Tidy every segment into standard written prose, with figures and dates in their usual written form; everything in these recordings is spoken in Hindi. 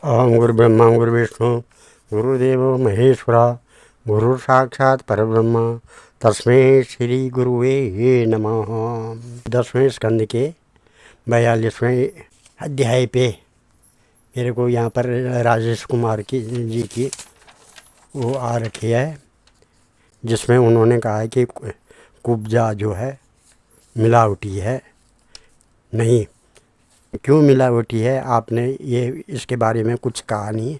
ओम गुरुब्रह्मा गुरुविष्णु गुरुदेवो महेश्वरा गुरु साक्षात परब्रह्म तस्मै श्री गुरुवे नमः। 10वें स्कंद के 42वें अध्याय पे मेरे को यहाँ पर राजेश कुमार जी की वो आ रखी है, जिसमें उन्होंने कहा है कि कुब्जा जो है मिलावटी है। नहीं, क्यों मिलावटी है आपने ये इसके बारे में कुछ कहा नहीं,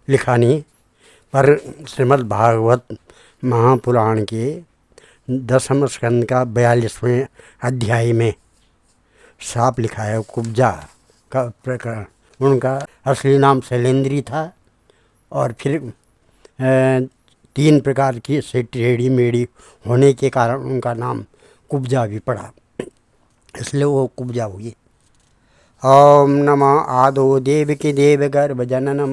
लिखा नहीं, पर श्रीमद् भागवत महापुराण के 10वें स्कंद का 42वें अध्याय में साफ लिखा है कुब्जा का प्रकरण। उनका असली नाम शैलेंद्री था और फिर 3 प्रकार की से टेढ़ी मेढ़ी होने के कारण उनका नाम कुब्जा भी पड़ा, इसलिए वो कुब्जा हुई। ओम नमः आदो देवकी देवगर्भजननम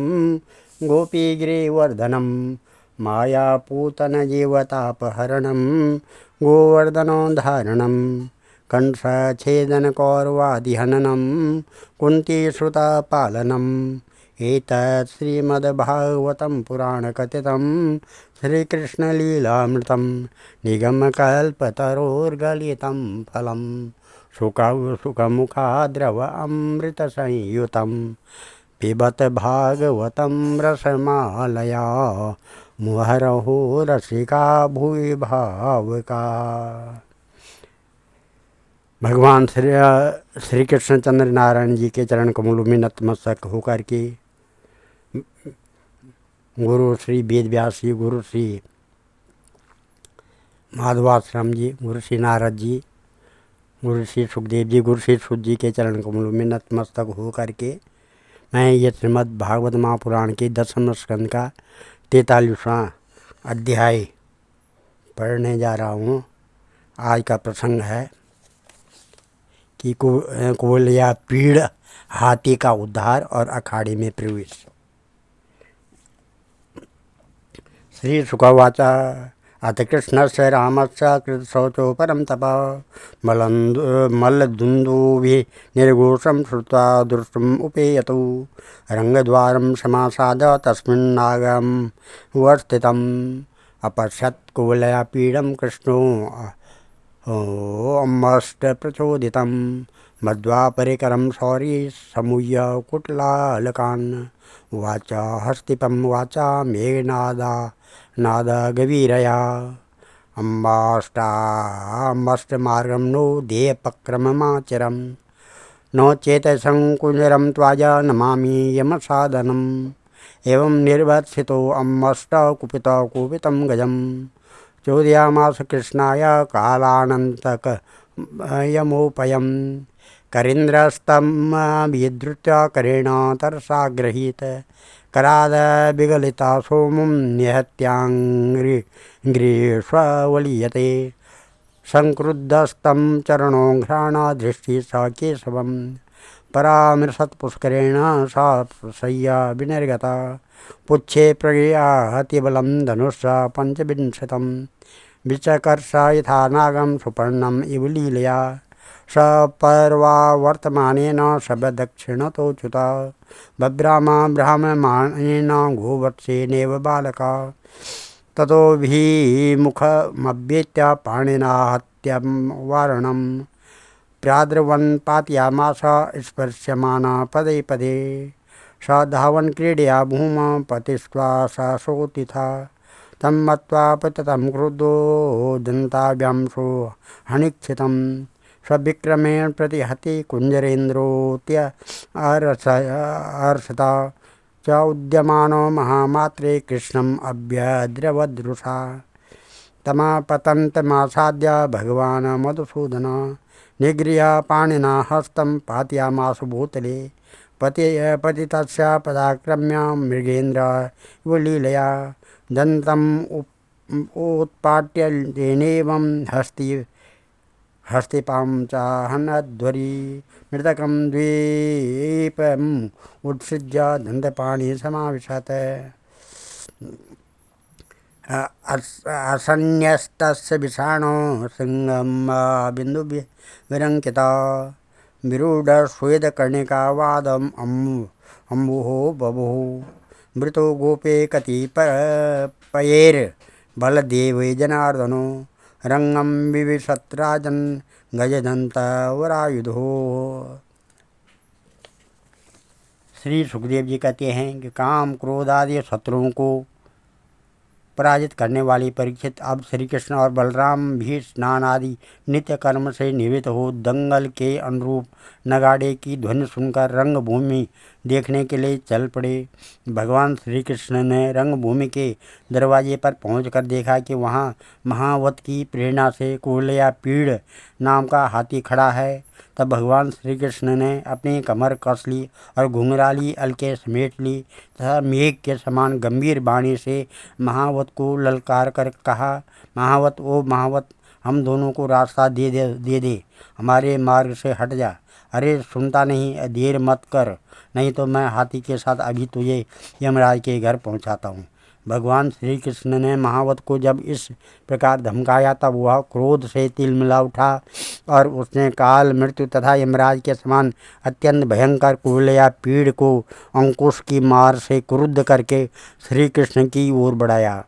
गोपीगिरिवर्धनम मायापूतन जीवतापहरणम गोवर्धनोद्धारणम कंसच्छेदन कौरवादिहननम कुन्तीश्रुतपालनम एतत् श्रीमद्भागवतं पुराणकथितं श्रीकृष्णलीलामृतं निगमकल्पतरोर्गलितं फलम् सुखमुखाद्रव अमृतसंयुतं पिबत भागवतं रसमालया मुहरहो रसिका भुवि भावुका। भगवान श्री कृष्णचंद्र नारायण जी के चरण कमलों में नतमस्तक होकर के गुरु श्री वेद व्यास जी, गुरु श्री माधवाश्रम जी, गुरु श्री नारद जी, गुरु श्री सुखदेव जी, गुरु श्री सुध जी के चरण कमलों में नतमस्तक हो करके मैं ये श्रीमद् भागवत महापुराण के 10वें स्कंद का 43वां अध्याय पढ़ने जा रहा हूँ। आज का प्रसंग है कि कुल या पीड़ हाथी का उद्धार और अखाड़े में प्रवेश। श्री सुखवाचा अथ कृष्णस्य रामस्य कृतशौचो परं तपः मल्लदुन्दुभिः निर्घोषं श्रुत्वा दृष्टुम् उपेयतु रङ्गद्वारं समासाद तस्मिन्नागं वस्थितम् अपश्यत् कुवलयापीडं कृष्णो अम्मष्टप्रचोदितं मध्वापरिकरं शौरी समूह्य कुटलालकान् उवाच हस्तिपं वाचा मेघनादा गवीरया अम्माष्टमार्गं नो देयपक्रममाचरं नो चेतसंकुञ्जरं त्वाजा नमामि यमसाधनम् एवं निर्वत्सितो अम्मष्टकुपितं गजं चोदयामास कृष्णाय कालानन्तकयमोपयं करीन्द्रस्तं विधृत्य करेण तरसा गृहीत कराद विगलिता सोमं निहत्याङ्घ्रिष्वलीयते संक्रुद्धस्तं चरणोघ्राणादृष्टि स केशवं परामृशत्पुष्करेण सा शय्या विनिर्गता पुच्छे प्रयाहतिबलं धनुष पंचविंशतं विचकर्ष यथा नागं सुपर्णम् इव लीलया स पर्वावर्तमानेन शब्दक्षिणतोच्युता बभ्रामा ब्राह्ममाणेन गोवत्सेनेव बालका ततो भीमुखमभ्येत्य पाणिना हत्यं वारणं प्राद्रवन् पातयामास स्पर्श्यमाना पदे पदे स धावन् क्रीडया भूम पतिष्ट्वा स शोतिथा तं मत्वा पततं क्रुद्धो दन्ताभ्यांशो हनिक्षितं सविक्रमेण प्रतिहति कुञ्जरेन्द्रोऽत्यर्षता च उद्यमानो महामात्रे कृष्णम् अभ्यद्रवदृशा तमापतन्तमासाद्य भगवान् मधुसूदन निगृह्य पाणिना हस्तं पातयामास भूतले पतितस्य पदाक्रम्य मृगेन्द्र इव लीलया दन्तम् उत्पाट्य तेनेवं हस्तिपां च हनध्वरी मृतकं द्वीपम् उत्सृज्य दन्तपाणि समाविशत् असन्न्यस्तस्य विषाणो सिंहं बिन्दुविरङ्किता विरूढश्वेतकर्णिकावादम् अम्बुहो बभुः मृतो गोपे कतिपयैर् बलदेवे जनार्दनो रंगम विविशत् राजन् गजदंतवरायुधो। श्री सुखदेव जी कहते हैं कि काम क्रोध आदि शत्रुओं को पराजित करने वाली परीक्षित अब श्री कृष्ण और बलराम भी स्नान आदि नित्य कर्म से निवृत्त हो दंगल के अनुरूप नगाड़े की ध्वनि सुनकर रंगभूमि देखने के लिए चल पड़े। भगवान श्री कृष्ण ने रंगभूमि के दरवाजे पर पहुंचकर देखा कि वहां महावत की प्रेरणा से कुवलया पीड़ नाम का हाथी खड़ा है। तब भगवान श्री कृष्ण ने अपनी कमर कस ली और घुंघराली अलके समेट ली तथा मेघ के समान गंभीर वाणी से महावत को ललकार कर कहा, महावत ओ महावत, हम दोनों को रास्ता दे दे, हमारे मार्ग से हट जा। अरे सुनता नहीं, देर मत कर, नहीं तो मैं हाथी के साथ अभी तुझे यमराज के घर पहुंचाता हूँ। भगवान श्री कृष्ण ने महावत को जब इस प्रकार धमकाया तब वह क्रोध से तिलमिला उठा और उसने काल मृत्यु तथा यमराज के समान अत्यंत भयंकर कुवलया पीड़ को अंकुश की मार से क्रुद्ध करके श्री कृष्ण की ओर बढ़ाया।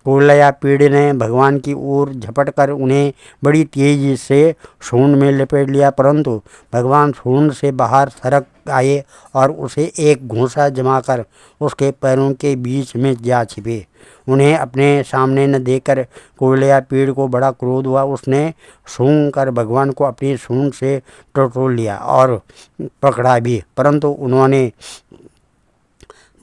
कुवलया पीड़ ने भगवान की ओर झपट कर उन्हें बड़ी तेजी से सूंड में लपेट लिया, परंतु भगवान सूंड से बाहर सरक आए और उसे एक घूंसा जमाकर उसके पैरों के बीच में जा छिपे। उन्हें अपने सामने न देखकर कुवलया पीड़ को बड़ा क्रोध हुआ। उसने सूंघ कर भगवान को अपनी सूंड से टटोल लिया और पकड़ा भी, परंतु उन्होंने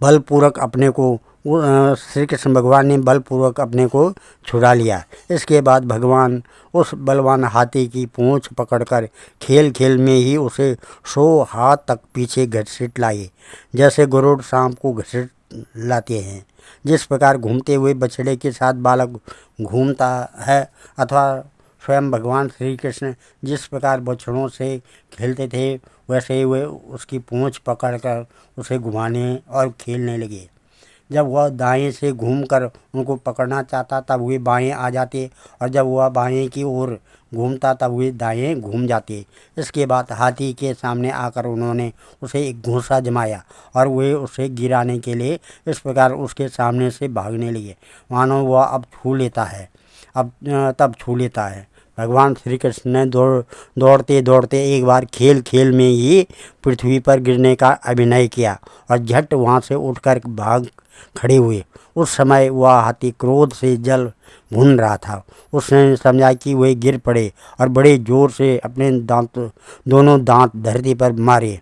बलपूर्वक अपने को श्री कृष्ण भगवान ने बलपूर्वक अपने को छुड़ा लिया। इसके बाद भगवान उस बलवान हाथी की पूंछ पकड़कर खेल खेल में ही उसे 100 हाथ तक पीछे घसीट लाए, जैसे गरुड़ सांप को घसीट लाते हैं। जिस प्रकार घूमते हुए बछड़े के साथ बालक घूमता है अथवा स्वयं भगवान श्री कृष्ण जिस प्रकार बछड़ों से खेलते थे, वैसे ही वे उसकी पूंछ पकड़कर उसे घुमाने और खेलने लगे। जब वह दाएं से घूमकर उनको पकड़ना चाहता तब वे बाएं आ जाते और जब वह बाएं की ओर घूमता तब वे दाएं घूम जाते। इसके बाद हाथी के सामने आकर उन्होंने उसे एक घूंसा जमाया और वे उसे गिराने के लिए इस प्रकार उसके सामने से भागने लगे, मानो वह अब छू लेता है। भगवान श्री कृष्ण ने दौड़ते दौड़ते एक बार खेल खेल में ही पृथ्वी पर गिरने का अभिनय किया और झट वहाँ से उठकर भाग खड़े हुए। उस समय वह हाथी क्रोध से जल भून रहा था। उसने समझा कि वे गिर पड़े और बड़े जोर से अपने दोनों दांत धरती पर मारे।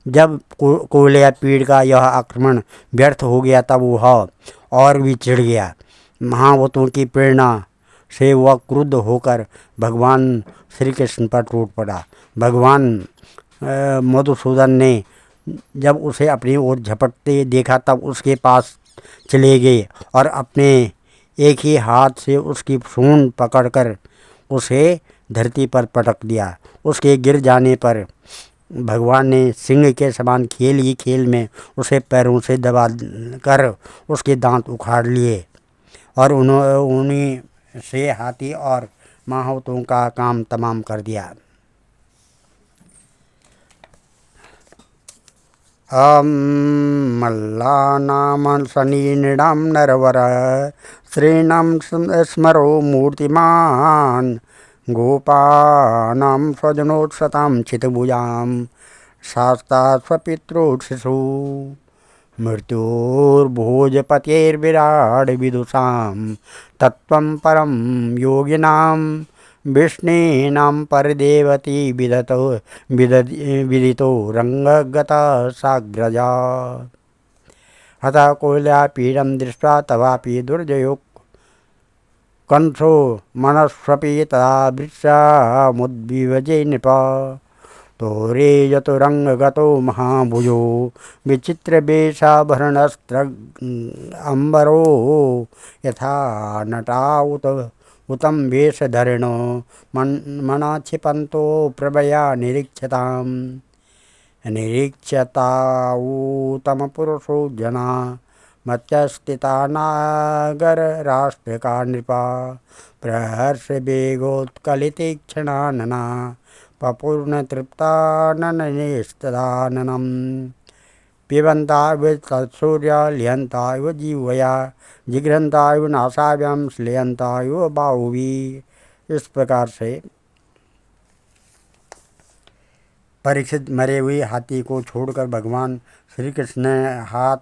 जब कुवलया पीड़ का यह आक्रमण व्यर्थ हो गया तब वह और भी चिढ़ गया। महावतों की प्रेरणा से वह क्रुद्ध होकर भगवान श्री कृष्ण पर टूट पड़ा। भगवान मधुसूदन ने जब उसे अपनी ओर झपटते देखा तब उसके पास चले गए और अपने एक ही हाथ से उसकी सूंड पकड़कर उसे धरती पर पटक दिया। उसके गिर जाने पर भगवान ने सिंह के समान खेल ही खेल में उसे पैरों से दबा कर उसके दांत उखाड़ लिए और उन्हीं से हाथी और महावतों का काम तमाम कर दिया। मल्लानां सनीनृणां नरवर श्रीणां स्मरो मूर्तिमान् गोपानां स्वजनोत्सतां चितभुजां शास्ता स्वपितृशिशु मृत्युर्भोजपतेर्विराड विदुषां तत्त्वं परं योगिनां विष्णीनां परदेवती विदितो रंगगता साग्रजा। हता कुवलया पीडं दृष्ट्वा तवापि दुर्जयो कंसो मनस्वपि तदा वृक्षामुद्विवजे नृप। तोरे यतुरंगगतो महाभुजो विचित्रवेषाभरणस्त्र अम्बरो यथा नटा उतं वेषधरिणो मना क्षिपन्तो प्रभया निरीक्षताऊतमपुरुषो जना मत्यस्थिता नागरराष्ट्रिका नृपा प्रहर्ष वेगोत्कलितीक्षणानना पपूर्णतृप्तानननेस्तदाननं पिबंता इव तत्सूर्य लियंता इव जीवया जिघ्रंता इव नासाव्यम श्लेयंता इव बाहुवी। इस प्रकार से परीक्षित मरे हुए हाथी को छोड़कर भगवान श्री कृष्ण ने हाथ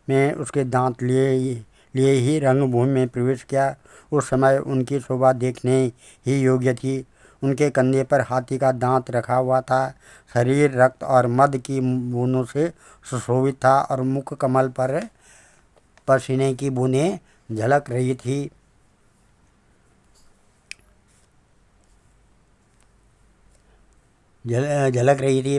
में उसके दांत लिए ही रंगभूमि में प्रवेश किया। उस समय उनकी शोभा देखने ही योग्य थी। उनके कंधे पर हाथी का दांत रखा हुआ था। शरीर रक्त और मद की बूंदों से सुशोभित था और मुख कमल पर पसीने की बूंदें झलक रही थी।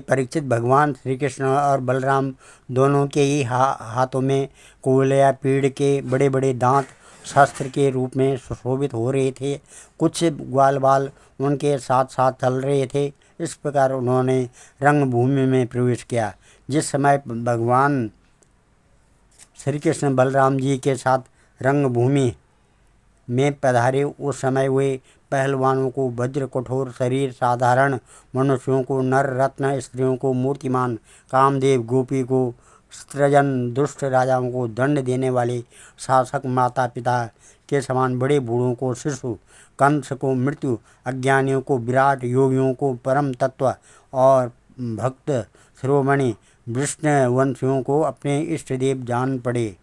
परीक्षित भगवान श्री कृष्ण और बलराम दोनों के ही हाथों में कोयला पीड़ के बड़े बड़े दांत शस्त्र के रूप में सुशोभित हो रहे थे। कुछ ग्वाल बाल उनके साथ साथ चल रहे थे। इस प्रकार उन्होंने रंगभूमि में प्रवेश किया। जिस समय भगवान श्री कृष्ण बलराम जी के साथ रंगभूमि में पधारे उस समय वे पहलवानों को वज्र कठोर शरीर, साधारण मनुष्यों को नर रत्न, स्त्रियों को मूर्तिमान, कामदेव गोपी को सृजन, दुष्ट राजाओं को दंड देने वाले शासक माता पिता के समान, बड़े बूढ़ों को शिशु, कंस को मृत्यु, अज्ञानियों को विराट, योगियों को परम तत्व और भक्त शिरोमणि विष्णुवंशियों को अपने इष्ट देव जान पड़े।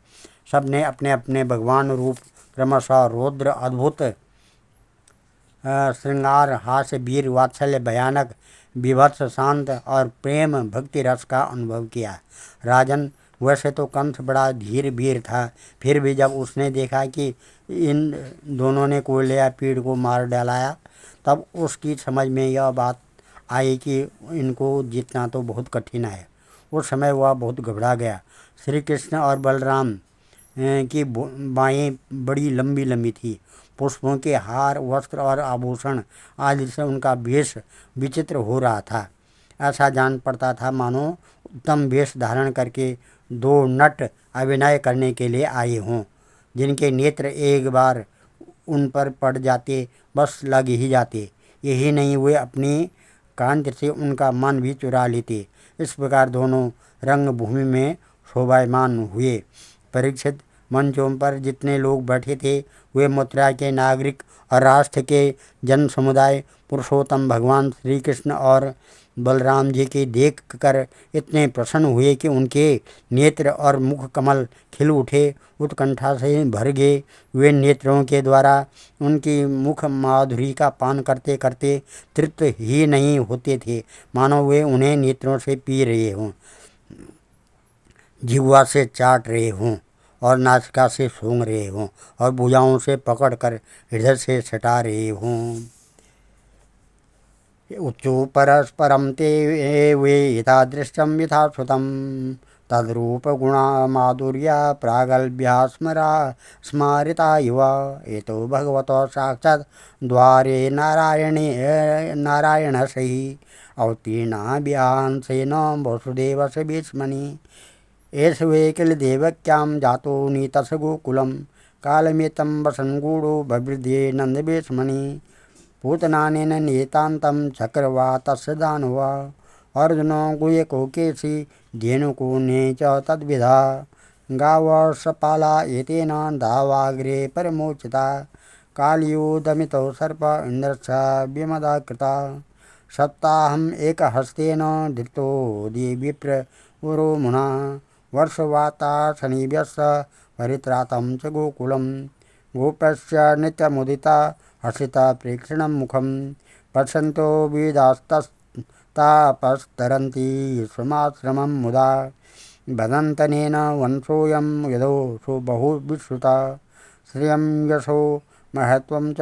सबने अपने अपने भगवान रूप क्रमशः रौद्र, अद्भुत, श्रृंगार, हास्य, वीर, वात्सल्य, भयानक, विभत्स, शांत और प्रेम भक्ति रस का अनुभव किया। राजन, वैसे तो कंस बड़ा धीर वीर था, फिर भी जब उसने देखा कि इन दोनों ने कोयला पीड़ को मार डालाया, तब उसकी समझ में यह बात आई कि इनको जीतना तो बहुत कठिन है। उस समय वह बहुत घबरा गया। श्री कृष्ण और बलराम की बाहें बड़ी लंबी लंबी थी। पुष्पों के हार, वस्त्र और आभूषण आदि से उनका वेश विचित्र हो रहा था। ऐसा जान पड़ता था मानो उत्तम वेश धारण करके दो नट अभिनय करने के लिए आए हों, जिनके नेत्र एक बार उन पर पड़ जाते बस लग ही जाते। यही नहीं, वे अपनी कांति से उनका मन भी चुरा लेते। इस प्रकार दोनों रंगभूमि में शोभायमान हुए। परीक्षित, मंचों पर जितने लोग बैठे थे वे मथुरा के नागरिक और राष्ट्र के जन समुदाय पुरुषोत्तम भगवान श्री कृष्ण और बलराम जी के देख कर इतने प्रसन्न हुए कि उनके नेत्र और मुख कमल खिल उठे, उत्कंठा से भर गए। वे नेत्रों के द्वारा उनकी मुख माधुरी का पान करते करते तृप्त ही नहीं होते थे, मानो वे उन्हें नेत्रों से पी रहे हों, जिह्वा से चाट रहे हों और नासिका से सूंघ रहे हों और भुजाओं से पकड़कर हृदय से सटा रहे हों। उच्चु परस्परम ते वे यथा दृष्टम यथा श्रुतम तद्रूप गुणा माधुर्या प्रागल्भ्या स्मारिता युवा एतो भगवतो साक्षात् द्वारे नारायण सही अवतीर्णा व्यांसेन वसुदेवस्य भीष्मणि एष वे किल देवक्यां जातो नीतस गोकुलं कालमेतं वसन् गूढो बभृदे नन्दभीष्मणि पूतनानेन नियतान्तं चक्रवातस्य दानवा अर्जुनो गुह्यको केसि धेनुको ने च तद्विधा गावः सपाला एतेन धावाग्रे परमोचिता कालयोदमितो सर्प इन्द्रस्य विमदा कृता सप्ताहम् एकहस्तेन धृतो विप्र उरो मुना वर्षवाता शनिभ्यस्य परित्रातं च गोकुलं गोपस्य नित्यमुदिता हसिता प्रेक्षणं मुखं पश्यन्तो विदास्ततापस्तरन्ति स्वमाश्रमं मुदा वदन्तनेन वंशोऽयं यदो सो बहुविश्रुता श्रियं यशो महत्त्वं च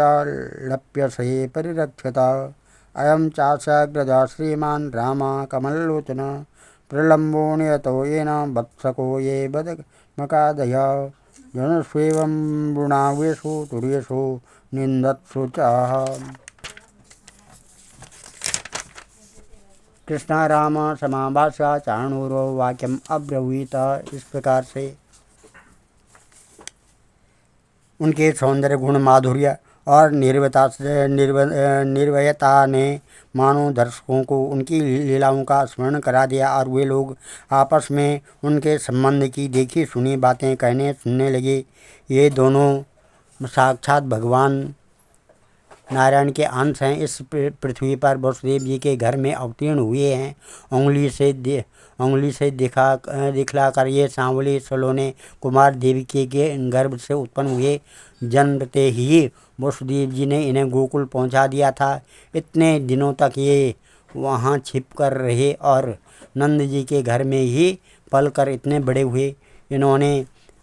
लप्यसे परिरक्षता अयं चास्यग्रजा श्रीमान् राम कमललोचन प्रलम्बो नियतो येन वत्सको ये बदमकादय जनस्वेवं वृणावेषु तुर्येषु निन्दत्सु च। कृष्ण राम समाभाषा चाणूरो वाक्यम अब्रवीत। इस प्रकार से उनके सौंदर्य, गुण, माधुर्य और निर्भयता ने मानो दर्शकों को उनकी लीलाओं का स्मरण करा दिया और वे लोग आपस में उनके संबंध की देखी सुनी बातें कहने सुनने लगे। ये दोनों साक्षात भगवान नारायण के अंश हैं। इस पृथ्वी पर वसुदेव जी के घर में अवतीर्ण हुए हैं। उंगली से दिखलाकर ये सांवले सलोने कुमार देवकी के गर्भ से उत्पन्न हुए। जन्मते ही वसुदेव जी ने इन्हें गोकुल पहुंचा दिया था। इतने दिनों तक ये वहाँ छिप कर रहे और नंद जी के घर में ही पल कर इतने बड़े हुए। इन्होंने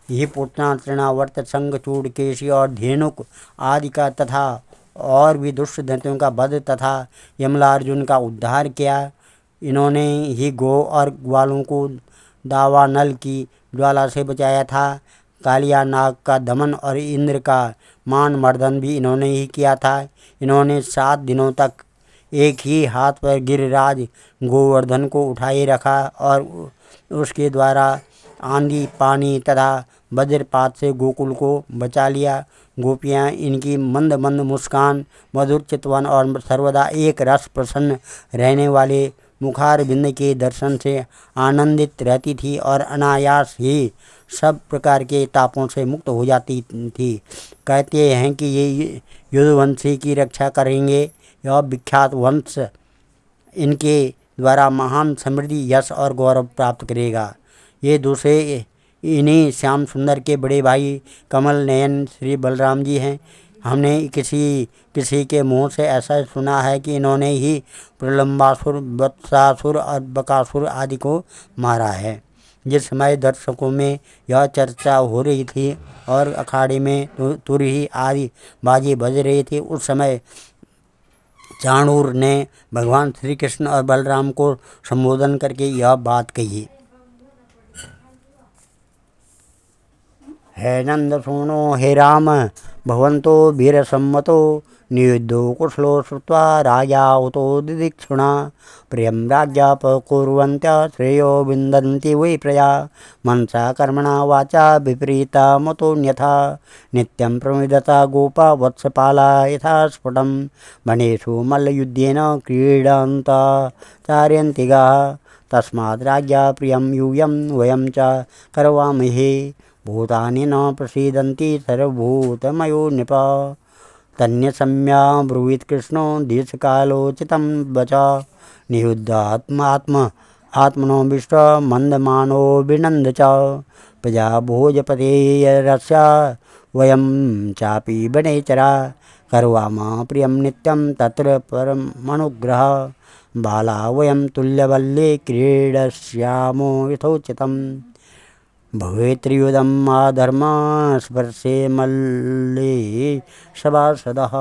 ही पूतना तृणावर्त शंखचूड़ केशी और धेनुक आदि का तथा और भी दुष्ट दैत्यों का वध तथा यमलार्जुन का उद्धार किया। इन्होंने ही गौ और ग्वालों को दावानल की ज्वाला से बचाया था। कालिया नाग का दमन और इंद्र का मान मर्दन भी इन्होंने ही किया था। इन्होंने 7 दिनों तक एक ही हाथ पर गिरिराज गोवर्धन को उठाए रखा और उसके द्वारा आंधी पानी तथा वज्रपात से गोकुल को बचा लिया। गोपियाँ इनकी मंद मंद मुस्कान, मधुर चितवन और सर्वदा एक रस प्रसन्न रहने वाले मुखार बिंद के दर्शन से आनंदित रहती थी और अनायास ही सब प्रकार के तापों से मुक्त हो जाती थी। कहते हैं कि ये युद्धवंशी की रक्षा करेंगे। यह विख्यात वंश इनके द्वारा महान समृद्धि, यश और गौरव प्राप्त करेगा। ये दूसरे इन्हीं श्याम सुंदर के बड़े भाई कमल नयन श्री बलराम जी हैं। हमने किसी के मुंह से ऐसा सुना है कि इन्होंने ही प्रलंबासुर, वत्सासुर और बकासुर आदि को मारा है। जिस समय दर्शकों में यह चर्चा हो रही थी और अखाड़े में तुरही आदि बाजे बज रहे थे, उस समय चाणूर ने भगवान श्री कृष्ण और बलराम को संबोधन करके यह बात कही। हे नंद सुनो हे राम भवन्तो वीरसम्मतो नियुद्धो कुशलो श्रुत्वा राजा उतो दिदीक्षुणा प्रियं राज्यापकुर्वन्त्या श्रेयो विन्दन्ति वै प्रजा मनसा कर्मणा वाचा विपरीता मतोऽन्यथा नित्यं प्रमिदता गोपा वत्सपाला यथा स्फुटं वनेषु मल्लयुद्धेन क्रीडन्ता चार्यन्ति गाः तस्माद् राज्ञा प्रियं यूयं वयं च करवामहे भूतानि न प्रसीदन्ति सर्वभूतमयो नृप तन्यसम्या ब्रूवीत् कृष्णो दीर्घकालोचितं वचा नियुद्धात्मनो विष्ट मन्दमानो विनन्द च प्रजा भोजपतेरस्या वयं चापि वनेचरा करवाम प्रियं नित्यं तत्र परमनुग्रह बाला वयं तुल्यबल्ले क्रीडस्यामो यथोचितम् भवेत्त्रियुधम् आधर्म स्पर्शे मल्ले सभासदः।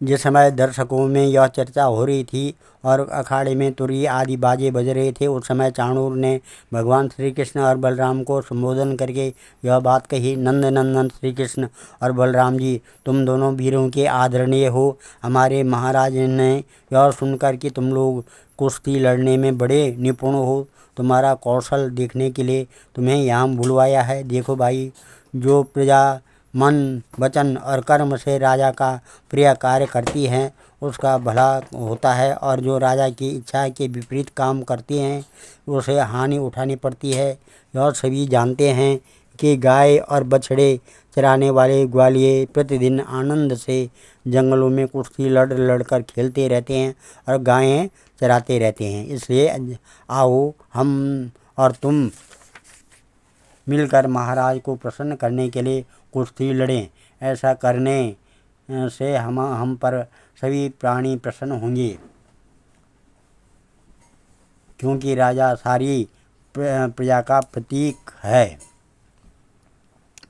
जिस समय दर्शकों में यह चर्चा हो रही थी और अखाड़े में तुरही आदि बाजे बज रहे थे, उस समय चाणूर ने भगवान श्री कृष्ण और बलराम को संबोधन करके यह बात कही। नंद नंदन श्री कृष्ण और बलराम जी, तुम दोनों वीरों के आदरणीय हो। हमारे महाराज ने यह सुनकर कि तुम लोग कुश्ती लड़ने में बड़े निपुण हो, तुम्हारा कौशल देखने के लिए तुम्हें यहाँ बुलवाया है। देखो भाई, जो प्रजा मन, वचन और कर्म से राजा का प्रिय कार्य करती हैं उसका भला होता है, और जो राजा की इच्छा के विपरीत काम करती हैं उसे हानि उठानी पड़ती है। यह सभी जानते हैं कि गाय और बछड़े चराने वाले ग्वालिये प्रतिदिन आनंद से जंगलों में कुश्ती लड़ कर खेलते रहते हैं और गायें चराते रहते हैं। इसलिए आओ हम और तुम मिलकर महाराज को प्रसन्न करने के लिए कुश्ती लड़ें। ऐसा करने से हम पर सभी प्राणी प्रसन्न होंगे, क्योंकि राजा सारी प्रजा का प्रतीक है।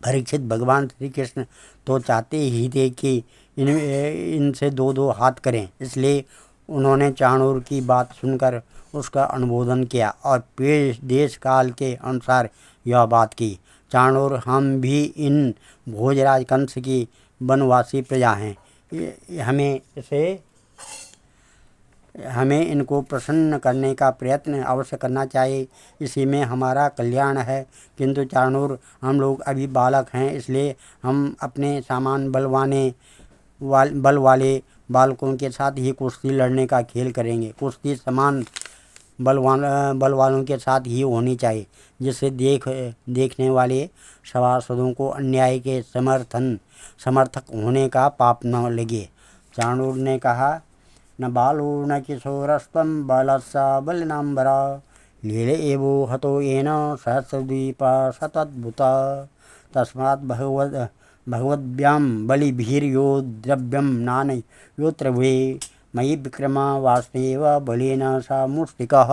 परीक्षित, भगवान श्री कृष्ण तो चाहते ही थे कि इनसे 2-2 हाथ करें, इसलिए उन्होंने चाणूर की बात सुनकर उसका अनुमोदन किया और देश काल के अनुसार यह बात की। चाणूर, हम भी इन भोजराज कंस की वनवासी प्रजा हैं। हमें इनको प्रसन्न करने का प्रयत्न अवश्य करना चाहिए, इसी में हमारा कल्याण है। किंतु चाणूर, हम लोग अभी बालक हैं, इसलिए हम अपने सामान बलवाने बल वाले बालकों के साथ ही कुश्ती लड़ने का खेल करेंगे। कुश्ती समान बल वालों के साथ ही होनी चाहिए, जिससे देखने वाले सभासदों को अन्याय के समर्थक होने का पाप न लगे। चाणूर ने कहा, न बालो न किशोरस्त्वं बालस्या बलिनाम्बरा लीले एवो हतो येन सहस्रद्वीप सतद्भुता तस्मात् भगवद्भ्यां बलिभिर्यो द्रव्यं नान योत्र वे मयि विक्रमा वासुदेव बलेन स मुष्टिकः।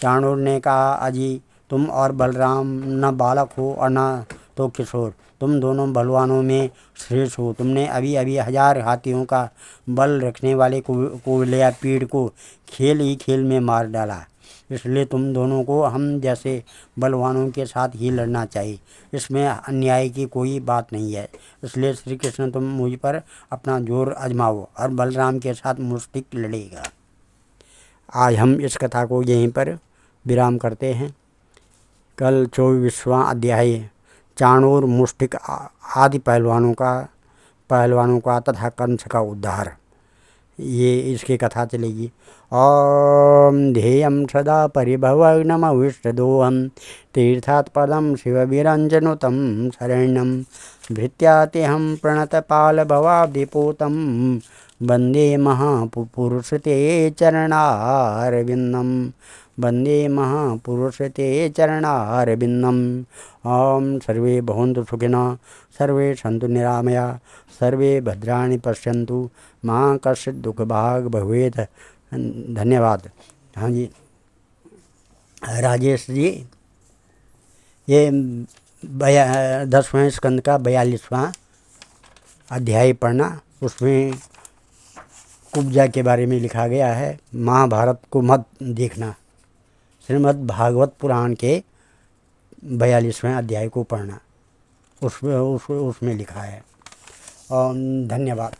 चाणूर ने कहा, अजी तुम और बलराम न बालक हो और न तो किशोर, तुम दोनों बलवानों में श्रेष्ठ हो। तुमने अभी अभी 1000 हाथियों का बल रखने वाले कुबलया पीड़ को खेल ही खेल में मार डाला। इसलिए तुम दोनों को हम जैसे बलवानों के साथ ही लड़ना चाहिए। इसमें अन्याय की कोई बात नहीं है। इसलिए श्री कृष्ण तुम मुझ पर अपना जोर आजमाओ और बलराम के साथ मुष्टिक लड़ेगा। आज हम इस कथा को यहीं पर विराम करते हैं। कल 24वां अध्याय चाणूर मुष्टिक आदि पहलवानों का तथा कंस का उद्धार, ये इसकी कथा चलेगी। ओम ध्येयं सदा परिभवग्नमविष्टदोहं तीर्थात् पदं शिवविरञ्जनुतं शरण्यं भृत्यात्यहं प्रणतपालभवाब्धिपूतं वन्दे महापुरुष ते चरणारविन्दं वन्दे महापुरुष ते चरणारविन्दम्। ओम सर्वे भवन्तु सुखिनः, सर्वे सन्तु निरामया, सर्वे भद्राणि पश्यन्तु, मां कश्चित् दुःखभाग् भवेत्। धन्यवाद। हाँ जी राजेश जी, ये 10वें स्कंद का 42वां अध्याय पढ़ना, उसमें कुब्जा के बारे में लिखा गया है। महाभारत को मत देखना, श्रीमद् भागवत पुराण के 42वें अध्याय को पढ़ना, उसमें लिखा है। धन्यवाद।